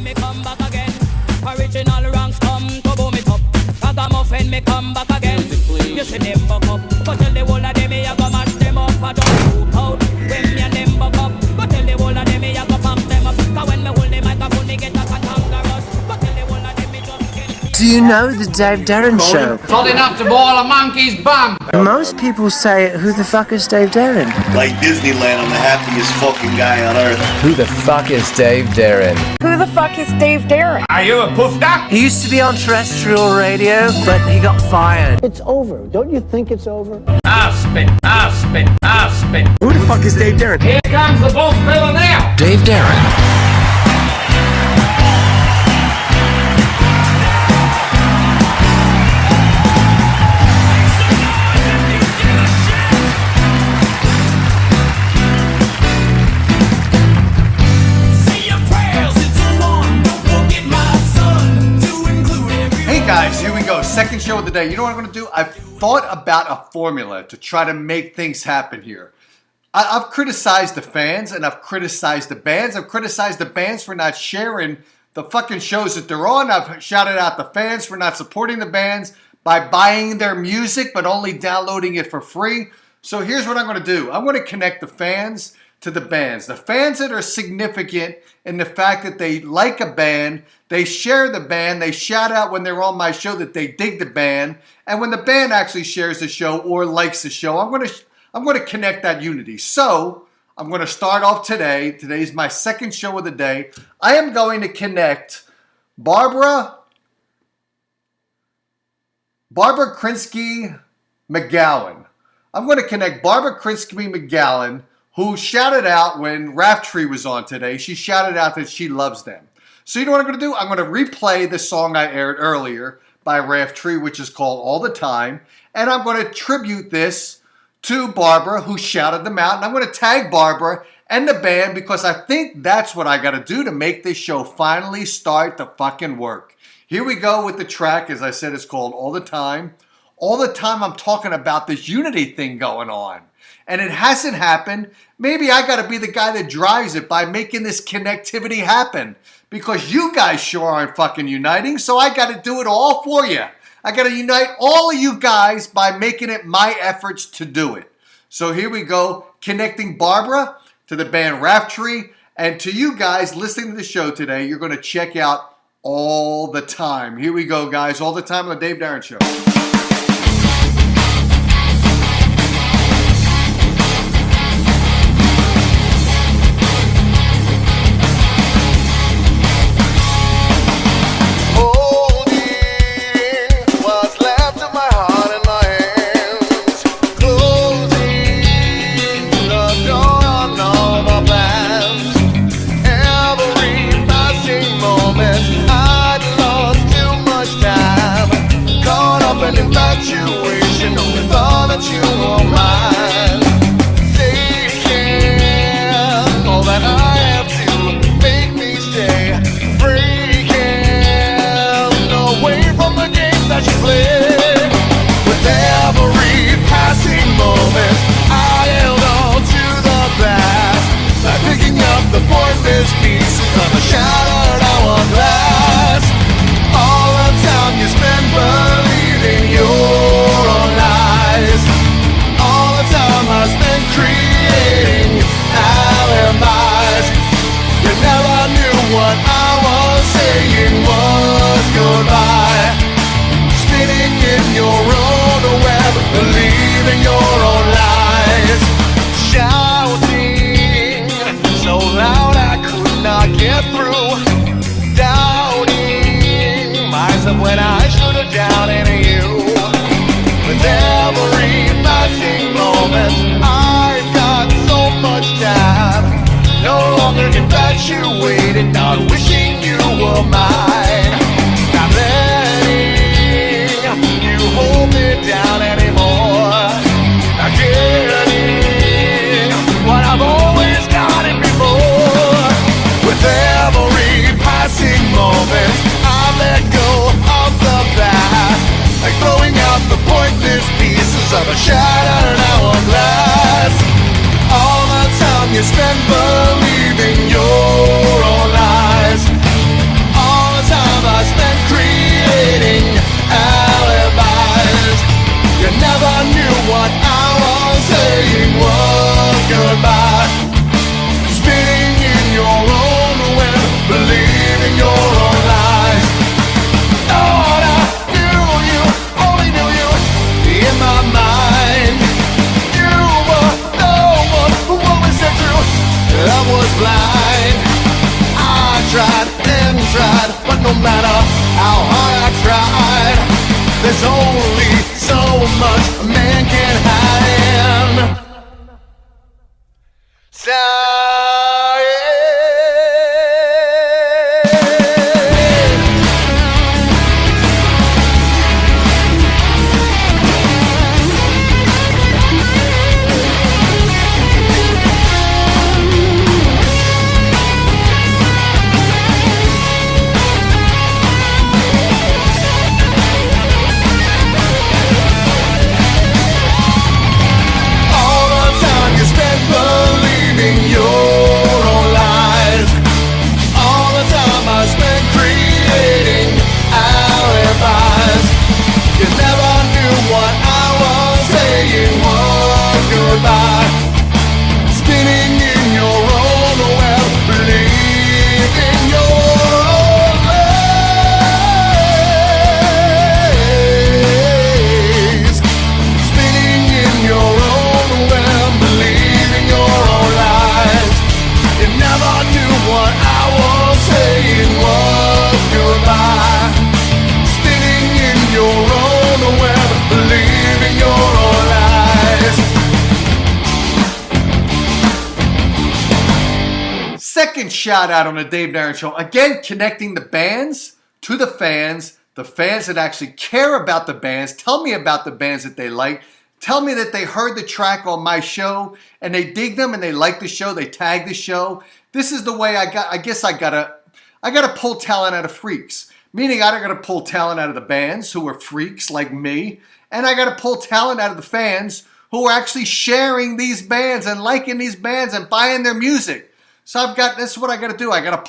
when me come back again. Original ranks come to boom it up. Ragamuffin me come back again. You see them buck up, but tell the whole of them me a go mash them up. I don't look out when me and them buck up, but tell the whole of them me a go pack them up. Cause when me hold the microphone me get a cantankerous, but tell the whole of them me just get. Do you know the Dave Darren Show? Hot enough to boil a monkey's bum. Most people say, who the fuck is Dave Darren? Like Disneyland, I'm the happiest fucking guy on earth. Who the fuck is Dave Darren? Who the fuck is Dave Darren? Are you a puff duck? He used to be on terrestrial radio, but he got fired. It's over. Don't you think it's over? I'll spit. Who the fuck is Dave Darren? Here comes the boss fella now. Dave Darren. Guys, here we go. Second show of the day. You know what I'm going to do? I've thought about a formula to try to make things happen here. I've criticized the fans and I've criticized the bands. I've criticized the bands for not sharing the fucking shows that they're on. I've shouted out the fans for not supporting the bands by buying their music but only downloading it for free. So here's what I'm going to do. I'm going to connect the fans to the bands. The fans that are significant in the fact that they like a band, they share the band, they shout out when they're on my show that they dig the band, and when the band actually shares the show or likes the show, I'm going to connect that unity. So I'm going to start off today. Today's my second show of the day. I am going to connect Barbra Krinsky Mcgowan. I'm going to connect Barbra Krinsky Mcgowan, who shouted out when Raftree was on today. She shouted out that she loves them. So you know what I'm going to do? I'm going to replay the song I aired earlier by Raftree, which is called All the Time. And I'm going to tribute this to Barbra, who shouted them out. And I'm going to tag Barbra and the band because I think that's what I got to do to make this show finally start to fucking work. Here we go with the track. As I said, it's called All the Time. All the time I'm talking about this unity thing going on. And it hasn't happened. Maybe I got to be the guy that drives it by making this connectivity happen. Because you guys sure aren't fucking uniting, so I got to do it all for you. I got to unite all of you guys by making it my efforts to do it. So here we go, connecting Barbra to the band Raftree, and to you guys listening to the show today, you're going to check out All the Time. Here we go, guys. All the Time on the Dave Darren Show. Of a shattered hourglass. All the time you spend believing your own lies. There's only so much a man can hide in Second shout out on the Dave Darren Show. Again, connecting the bands to the fans that actually care about the bands. Tell me about the bands that they like. Tell me that they heard the track on my show and they dig them and they like the show. They tag the show. This is the way I gotta pull talent out of freaks. Meaning I gotta pull talent out of the bands who are freaks like me, and I gotta pull talent out of the fans who are actually sharing these bands and liking these bands and buying their music. So this is what I gotta do. I gotta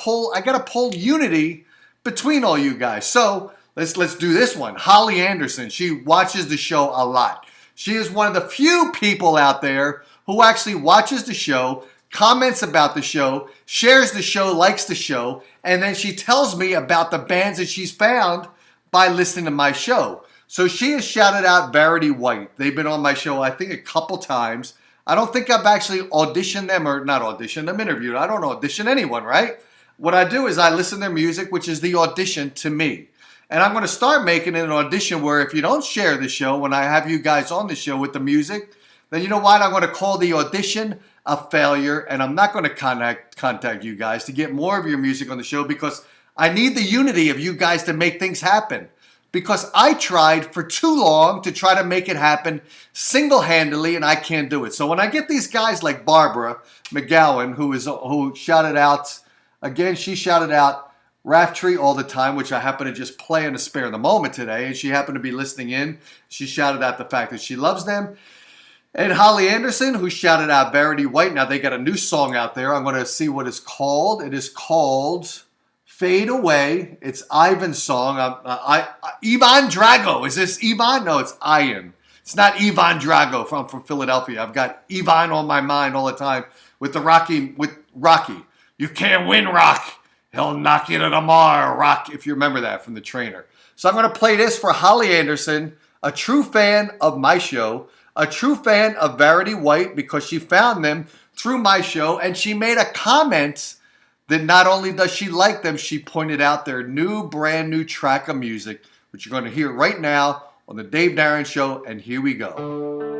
pull unity between all you guys. So let's do this one. Holly Anderson, she watches the show a lot. She is one of the few people out there who actually watches the show, comments about the show, shares the show, likes the show, and then she tells me about the bands that she's found by listening to my show. So she has shouted out Verity White. They've been on my show, I think, a couple times. I don't think I've actually auditioned them, or not auditioned them, interviewed. I don't audition anyone, right? What I do is I listen to their music, which is the audition to me. And I'm going to start making it an audition where if you don't share the show, when I have you guys on the show with the music, then you know what? I'm going to call the audition a failure, and I'm not going to contact you guys to get more of your music on the show because I need the unity of you guys to make things happen. Because I tried for too long to try to make it happen single-handedly, and I can't do it. So when I get these guys like Barbra McGowan, who shouted out, again, she shouted out Raftree all the time, which I happen to just play in a spare the moment today, and she happened to be listening in. She shouted out the fact that she loves them. And Holly Anderson, who shouted out Verity White. Now they got a new song out there. I'm going to see what it's called. It is called Fade Away. It's Ivan's song. Ivan Drago. Is this Ivan? No, it's Ian. It's not Ivan Drago from Philadelphia. I've got Ivan on my mind all the time with Rocky. You can't win, Rock. He'll knock you to the mar, Rock, if you remember that from The Trainer. So I'm going to play this for Holly Anderson, a true fan of my show, a true fan of Verity White because she found them through my show, and she made a comment that not only does she like them, she pointed out their brand new track of music, which you're going to hear right now on the Dave Darren Show, and here we go.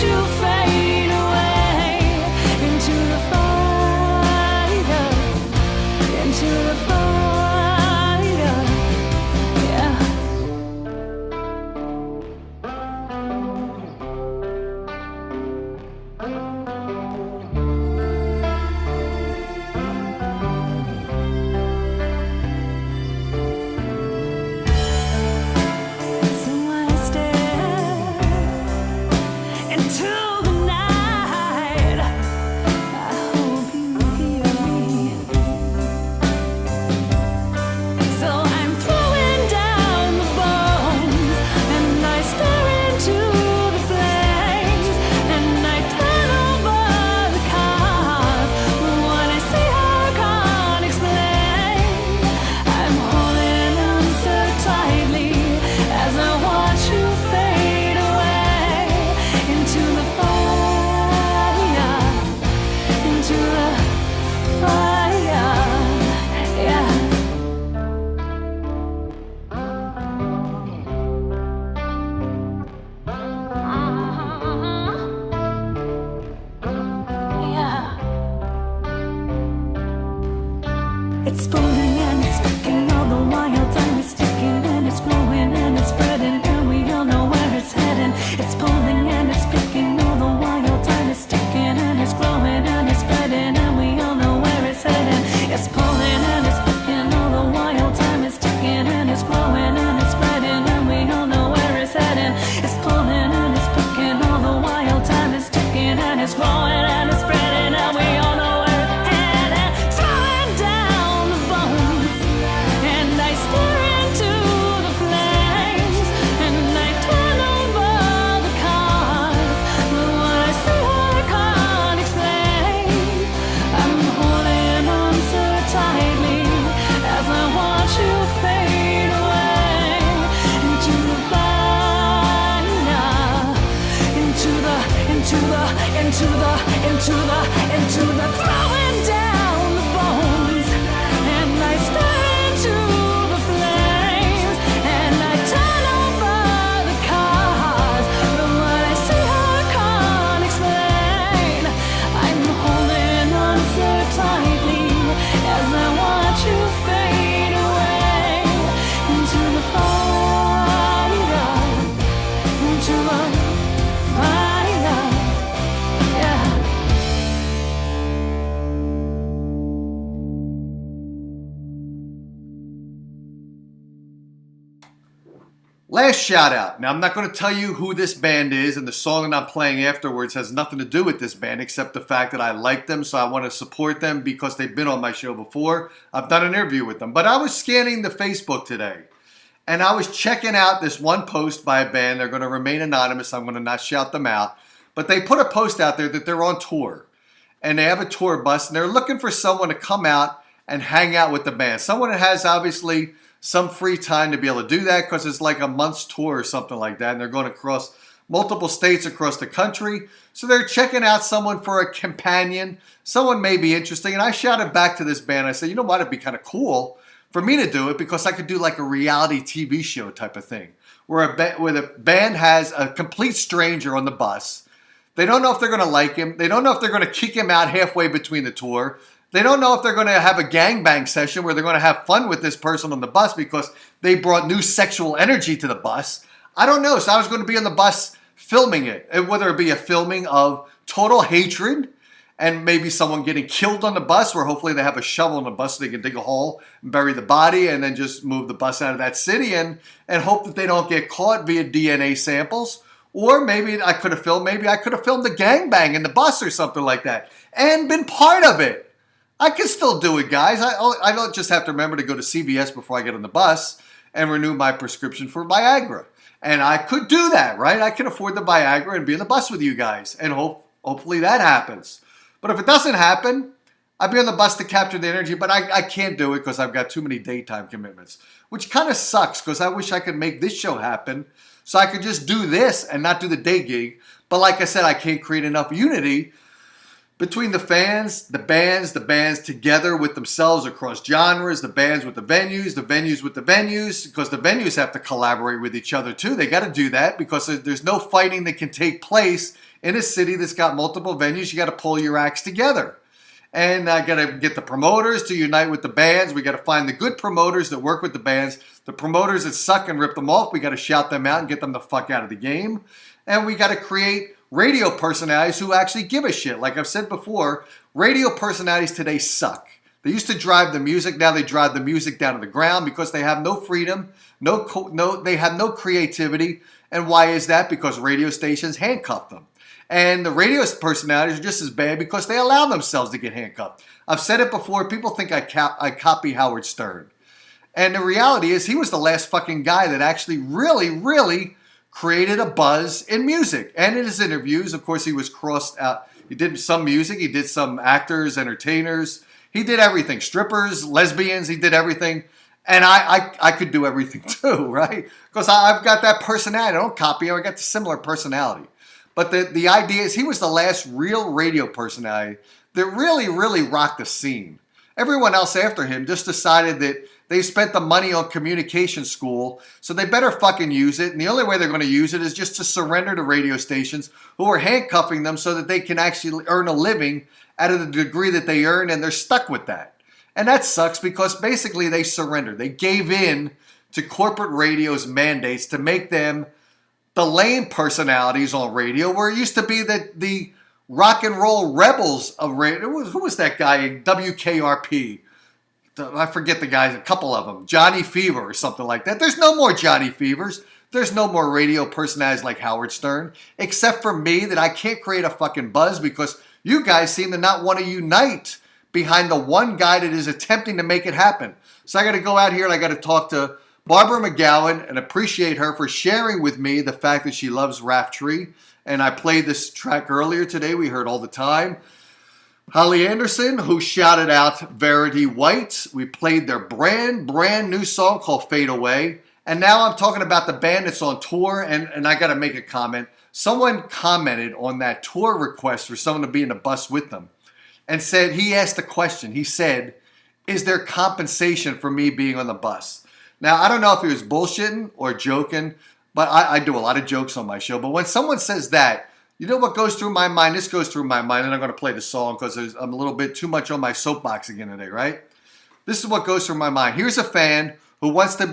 You It's spooning and it's speaking all the while. Time is ticking and it's growing and it's spreading, and we all know where it's heading. It's pulling and it's speaking all the while. Time is ticking and it's growing and it's spreading, and we all know where it's heading. It's pulling and it's speaking all the while. Time is ticking and it's growing and it's spreading, and we all know where it's heading. It's pulling and it's speaking all the while. Time is ticking and it's growing and it's spreading, and we all know. Into the throwing down the bones, and I stare into the flames, and I turn over the cars, but what I see I can't explain. I'm holding on so tightly as I watch you fade away into the fire, into the fire. Last shout out. Now, I'm not going to tell you who this band is, and the song that I'm playing afterwards has nothing to do with this band except the fact that I like them, so I want to support them because they've been on my show before. I've done an interview with them. But I was scanning the Facebook today, and I was checking out this one post by a band. They're going to remain anonymous. I'm going to not shout them out. But they put a post out there that they're on tour, and they have a tour bus, and they're looking for someone to come out and hang out with the band. Someone that has, obviously, some free time to be able to do that because it's like a month's tour or something like that. And they're going across multiple states across the country. So they're checking out someone for a companion. Someone may be interesting. And I shouted back to this band. I said, you know what? It'd be kind of cool for me to do it because I could do like a reality TV show type of thing where the band has a complete stranger on the bus. They don't know if they're going to like him. They don't know if they're going to kick him out halfway between the tour. They don't know if they're going to have a gangbang session where they're going to have fun with this person on the bus because they brought new sexual energy to the bus. I don't know. So I was going to be on the bus filming it, and whether it be a filming of total hatred and maybe someone getting killed on the bus where hopefully they have a shovel on the bus so they can dig a hole and bury the body and then just move the bus out of that city and hope that they don't get caught via DNA samples. Or maybe I could have filmed the gangbang in the bus or something like that and been part of it. I can still do it, guys. I don't just have to remember to go to CVS before I get on the bus and renew my prescription for Viagra. And I could do that, right? I can afford the Viagra and be on the bus with you guys. And hopefully that happens. But if it doesn't happen, I'd be on the bus to capture the energy. But I can't do it because I've got too many daytime commitments. Which kind of sucks because I wish I could make this show happen so I could just do this and not do the day gig. But like I said, I can't create enough unity between the fans, the bands together with themselves across genres, the bands with the venues with the venues, because the venues have to collaborate with each other too. They got to do that because there's no fighting that can take place in a city that's got multiple venues. You got to pull your acts together. And I got to get the promoters to unite with the bands. We got to find the good promoters that work with the bands. The promoters that suck and rip them off, we got to shout them out and get them the fuck out of the game. And we got to create radio personalities who actually give a shit. Like I've said before, radio personalities today suck. They used to drive the music. Now they drive the music down to the ground because they have no freedom, they have no creativity. And why is that? Because radio stations handcuff them. And the radio personalities are just as bad because they allow themselves to get handcuffed. I've said it before. People think I copy Howard Stern. And the reality is he was the last fucking guy that actually really created a buzz in music. And in his interviews, of course, he was crossed out. He did some music. He did some actors, entertainers. He did everything. Strippers, lesbians. He did everything. And I could do everything too, right? Because I've got that personality. I don't copy him. I got the similar personality. But the idea is he was the last real radio personality that really rocked the scene. Everyone else after him just decided that they spent the money on communication school, so they better fucking use it. And the only way they're going to use it is just to surrender to radio stations who are handcuffing them so that they can actually earn a living out of the degree that they earn, and they're stuck with that. And that sucks because basically they surrendered. They gave in to corporate radio's mandates to make them the lame personalities on radio, where it used to be that the rock and roll rebels of radio. Who was that guy? WKRP. I forget the guys, a couple of them. Johnny Fever or something like that. There's no more Johnny Fevers. There's no more radio personalities like Howard Stern, except for me, that I can't create a fucking buzz because you guys seem to not want to unite behind the one guy that is attempting to make it happen. So I got to go out here and I got to talk to Barbra Mcgowan and appreciate her for sharing with me the fact that she loves Raftree. And I played this track earlier today. We heard All the Time. Holly Anderson, who shouted out Verity White. We played their brand new song called Fade Away. And now I'm talking about the band that's on tour. And I got to make a comment. Someone commented on that tour request for someone to be in the bus with them. And said, he asked a question. He said, is there compensation for me being on the bus? Now, I don't know if he was bullshitting or joking, but I do a lot of jokes on my show. But when someone says that, you know what goes through my mind? This goes through my mind, and I'm going to play the song because I'm a little bit too much on my soapbox again today, right? This is what goes through my mind. Here's a fan who wants to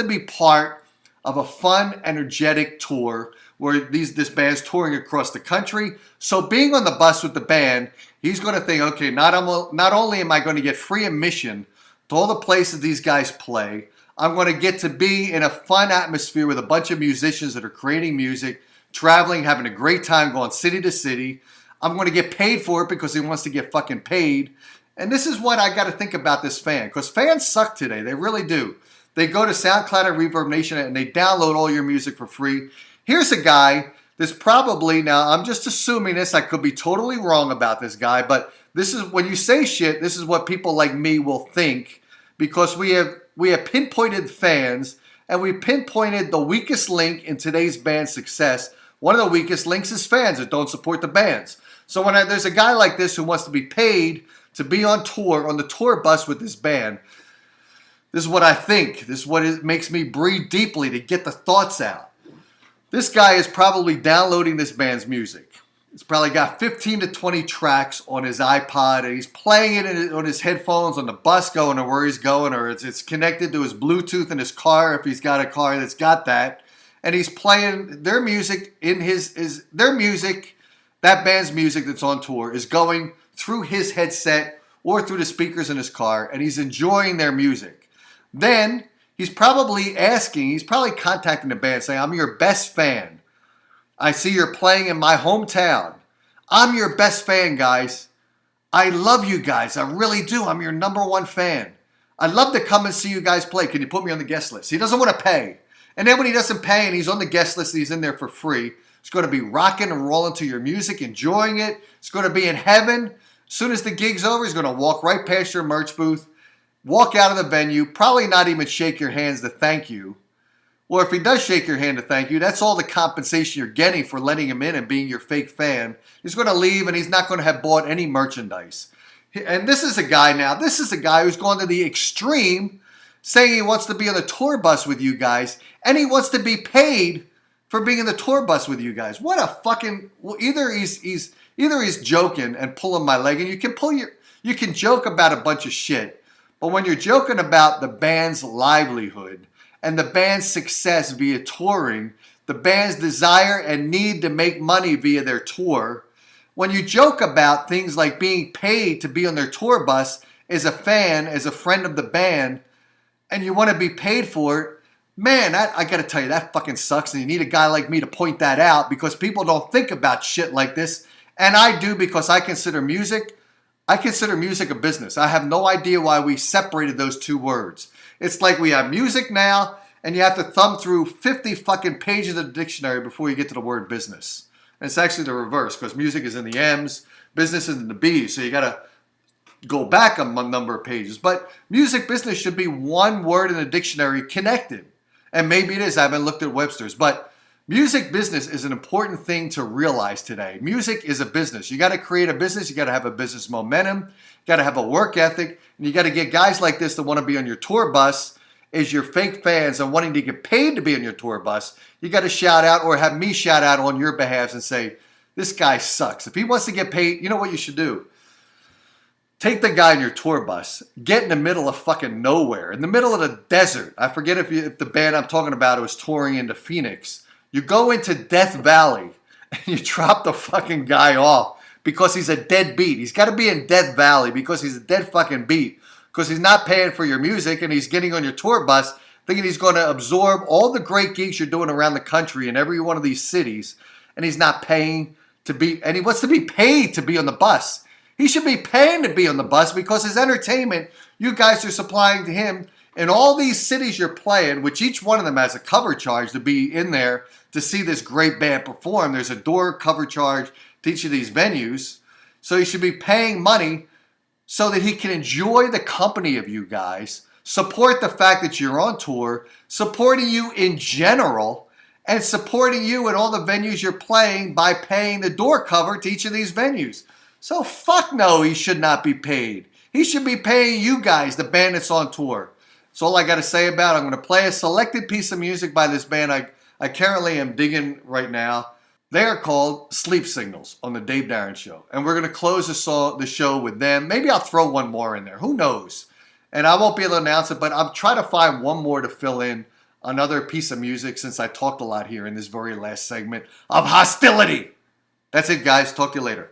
be part of a fun, energetic tour where this band's touring across the country. So being on the bus with the band, he's going to think, okay, not only am I going to get free admission to all the places these guys play, I'm going to get to be in a fun atmosphere with a bunch of musicians that are creating music, traveling, having a great time, going city to city. I'm going to get paid for it because he wants to get fucking paid. And this is what I got to think about this fan, because fans suck today. They really do. They go to SoundCloud and Reverb Nation and they download all your music for free. Here's a guy that's probably, now I'm just assuming this, I could be totally wrong about this guy, but this is, when you say shit, this is what people like me will think, because we have pinpointed fans, and we pinpointed the weakest link in today's band's success. One of the weakest links is fans that don't support the bands. So when there's a guy like this who wants to be paid to be on tour, on the tour bus with this band, this is what I think. This is what it makes me breathe deeply to get the thoughts out. This guy is probably downloading this band's music. He's probably got 15 to 20 tracks on his iPod, and he's playing it on his headphones on the bus going to where he's going, or it's connected to his Bluetooth in his car if he's got a car that's got that. And he's playing their music in their music, that band's music that's on tour, is going through his headset or through the speakers in his car, and he's enjoying their music. Then he's probably contacting the band saying, I'm your best fan. I see you're playing in my hometown. I'm your best fan, guys. I love you guys. I really do. I'm your number one fan. I'd love to come and see you guys play. Can you put me on the guest list? He doesn't want to pay. And then when he doesn't pay and he's on the guest list and he's in there for free, he's going to be rocking and rolling to your music, enjoying it. It's going to be in heaven. As soon as the gig's over, he's going to walk right past your merch booth, walk out of the venue, probably not even shake your hands to thank you. Or if he does shake your hand to thank you, that's all the compensation you're getting for letting him in and being your fake fan. He's going to leave and he's not going to have bought any merchandise. And this is a guy who's gone to the extreme, saying he wants to be on the tour bus with you guys, and he wants to be paid for being in the tour bus with you guys. What a fucking, well, either he's joking and pulling my leg, and you can joke about a bunch of shit, but when you're joking about the band's livelihood and the band's success via touring, the band's desire and need to make money via their tour, when you joke about things like being paid to be on their tour bus as a fan, as a friend of the band, and you want to be paid for it, Man, I gotta tell you, that fucking sucks, and you need a guy like me to point that out because people don't think about shit like this, and I do because I consider music a business. I have no idea why we separated those two words. It's like we have music now, and you have to thumb through 50 fucking pages of the dictionary before you get to the word business. And it's actually the reverse, because music is in the M's, business is in the B's, so you gotta go back a number of pages. But music business should be one word in the dictionary connected. And maybe it is. I haven't looked at Webster's. But music business is an important thing to realize today. Music is a business. You got to create a business. You got to have a business momentum. You got to have a work ethic. And you got to get guys like this that want to be on your tour bus as your fake fans and wanting to get paid to be on your tour bus. You got to shout out or have me shout out on your behalf and say, this guy sucks. If he wants to get paid, you know what you should do? Take the guy in your tour bus, get in the middle of fucking nowhere, in the middle of the desert. I forget if the band I'm talking about was touring into Phoenix. You go into Death Valley and you drop the fucking guy off because he's a dead beat. He's got to be in Death Valley because he's a dead fucking beat, because he's not paying for your music and he's getting on your tour bus thinking he's going to absorb all the great gigs you're doing around the country in every one of these cities, and he's not paying to be, and he wants to be paid to be on the bus. He should be paying to be on the bus because his entertainment, you guys are supplying to him in all these cities you're playing, which each one of them has a cover charge to be in there to see this great band perform. There's a door cover charge to each of these venues. So he should be paying money so that he can enjoy the company of you guys, support the fact that you're on tour, supporting you in general, and supporting you in all the venues you're playing by paying the door cover to each of these venues. So fuck no, he should not be paid. He should be paying you guys, the band that's on tour. That's all I got to say about it. I'm going to play a selected piece of music by this band I currently am digging right now. They are called Sleep Signals on the Dave Darren Show. And we're going to close the show with them. Maybe I'll throw one more in there. Who knows? And I won't be able to announce it, but I'm trying to find one more to fill in another piece of music since I talked a lot here in this very last segment of hostility. That's it, guys. Talk to you later.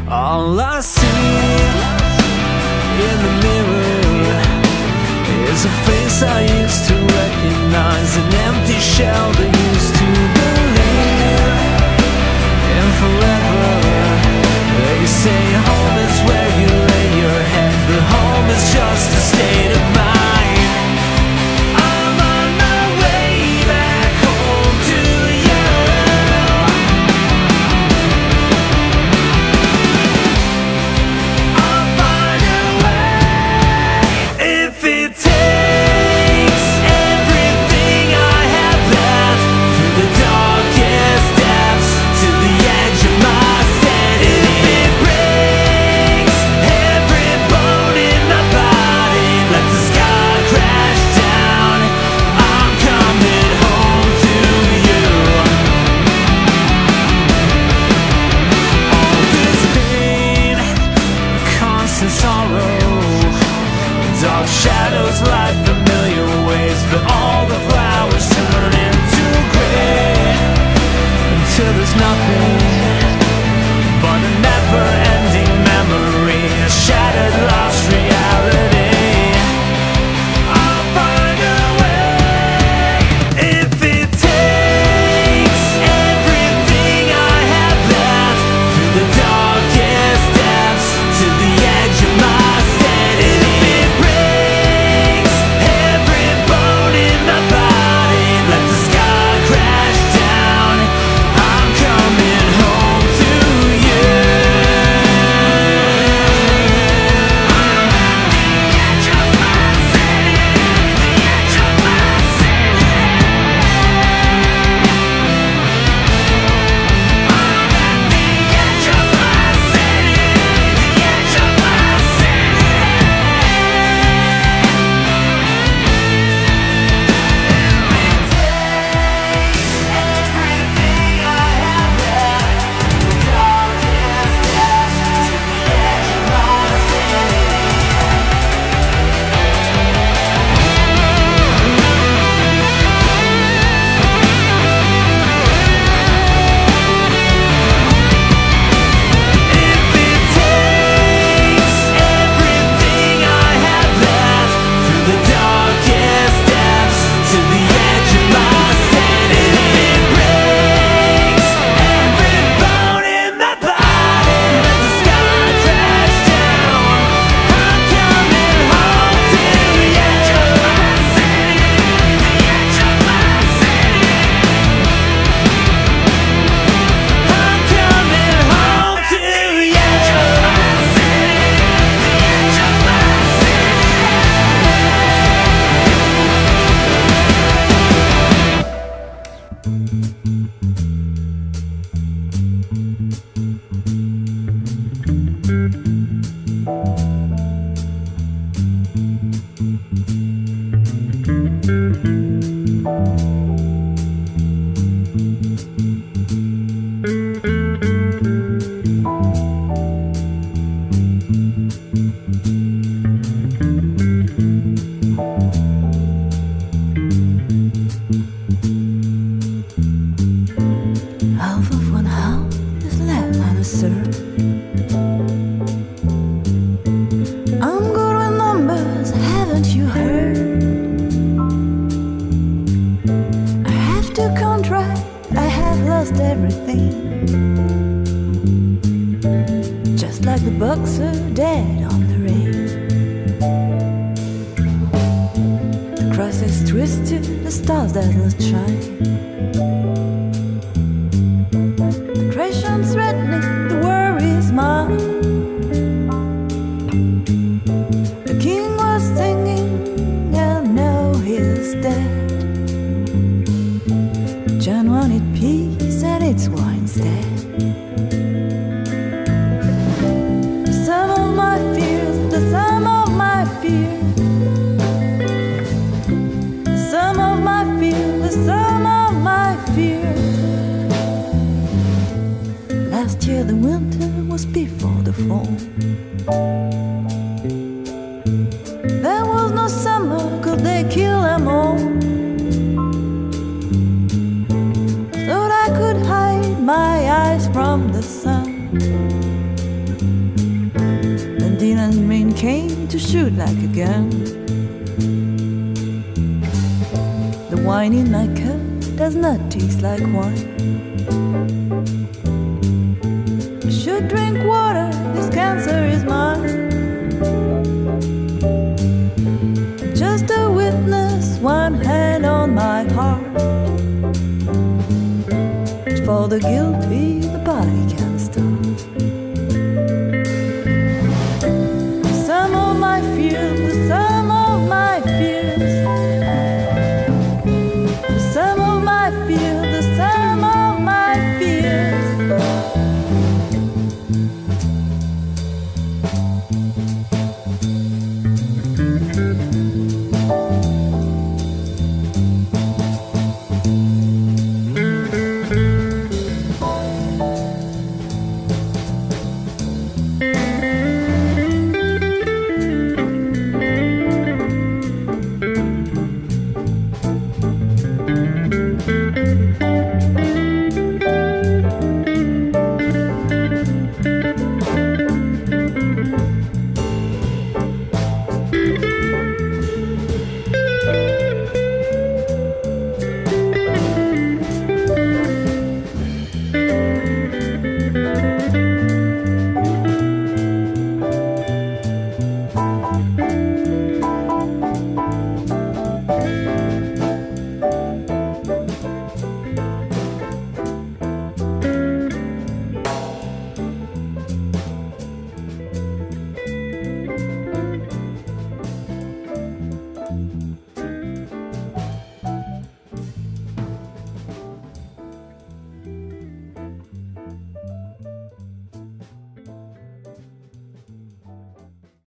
All I see in the mirror is a face I used to recognize, an empty shell that used to believe in forever. They say home is where you lay your head, but home is just a state of mind. I'm on my way back home to you. I'll find a way if it takes everything I have left through the darkest depths to the edge of my sanity. If it breaks every bone in my body, let the sky crash down, I'm coming home to you. All this pain, constant sorrow, dark shadows light familiar ways, but all the flowers turn into gray until there's nothing but a never-ending memory, a shattered, lost reality. I'll find a way if it takes everything I have left through the darkest depths to the edge of my sanity. If it breaks every bone in my body, let the sky crash down, I'm coming home. Half of one half is left unserved. I'm good with numbers, haven't you heard? I have to contract, I have lost everything. Just like the boxer dead on the ring. The cross is twisted, the stars that not shine. Depression's threatening, the worry is mine. The king was singing, and now he's dead. John wanted peace, and it's war instead. The sum of my fears, the sum of my fears. The sum of my fears, the sum of my fears. Last year the winter was before the fall. There was no summer, could they kill them all? Thought I could hide my eyes from the sun. Then Dylan's rain came to shoot like a gun. The wine in my cup does not taste like wine. I should drink water, this cancer is mine. Just a witness, one hand on my heart. For the guilt